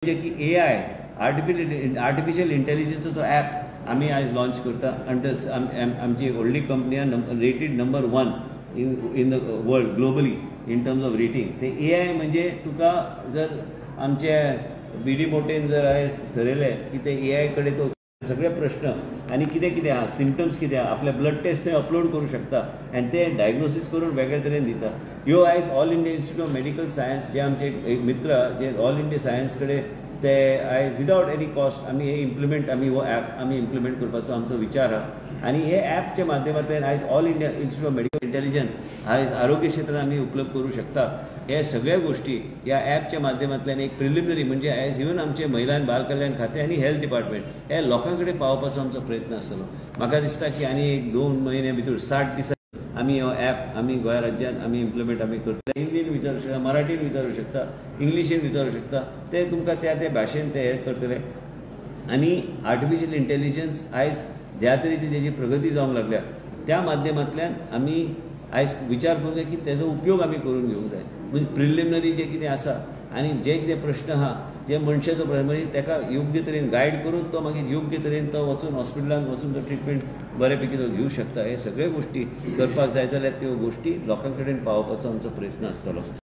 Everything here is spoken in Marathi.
म्हणजे की AI आर्टिफिशियल इंटेलिजन्सचो ॲप आम्ही आज लॉन्च करता आणि आमची एक व्हडली company rated number 1 in the world globally in terms of rating. ते AI म्हणजे तुका जर आमचे BD मोटेन जर आयज ठरयलें की ते AI कडेन तो सगळे प्रश्न आणि कितें कितें आहा सिम्पटम्स कितें आहा आपले ब्लड टेस्ट थंय अपलोड करूं शकता आनी ते डायग्नोसीस करून वेगळे तरेन दिता. ह्यो आयज all India institute of medical science जे आमचे एक मित्र जे ऑल इंडिया सायन्स कडेन ते आयज विदाउट एनी कॉस्ट आमी हे इम्प्लिमेंट आमी हो ॲप आमी इम्प्लिमेंट करपाचो आमचो विचार आहा आनी हे ॲपच्या माध्यमांतल्यान आयज all India institute of medical intelligence आयज आरोग्य क्षेत्रांत आमी उपलब्ध करूं शकता. हे सगळ्या गोष्टी ह्या ॲपच्या माध्यमांतल्यान एक प्रिलिमिनरी म्हणजे आयज इवन आमचे महिला आनी बाल कल्याण खातें आनी हेल्थ डिपार्टमेंट हे लोकां कडेन पावोवपाचो आमचो प्रयत्न आसतलो. म्हाका दिसता की आनी एक 2 म्हयने भितर 60 दिसां आमी हो ॲप आमी गोंय राज्यांत आमी इम्प्लिमेंट आमी करता. हिंदीन विचारूं शकता, मराठीन विचारूं शकता, इंग्लिशीन विचारूं शकता. ते तुमकां त्या त्या भाशेन ते हे करतले. आनी आर्टिफिशियल इंटेलिजन्स आयज ज्या तरेची तेजी प्रगती जावंक लागल्या त्या माध्यमांतल्यान आमी आयज विचार करूंक जाय की तेजो उपयोग आमी करून घेवंक जाय. म्हणजे प्रिलिमिनरी जे कितें आसा आनी जे कितें प्रश्न आहा जे मनशाचो प्रश्न म्हणजे ताका योग्य तरेन गायड करून तो मागीर योग्य तरेन तो वचून हॉस्पिटलांत वचून तो ट्रिटमेंट बऱ्यापैकी तो घेवंक शकता. हे सगळे गोष्टी करपाक जाय जाल्यार त्यो गोष्टी लोकां कडेन पावोवपाचो आमचो प्रयत्न आसतलो.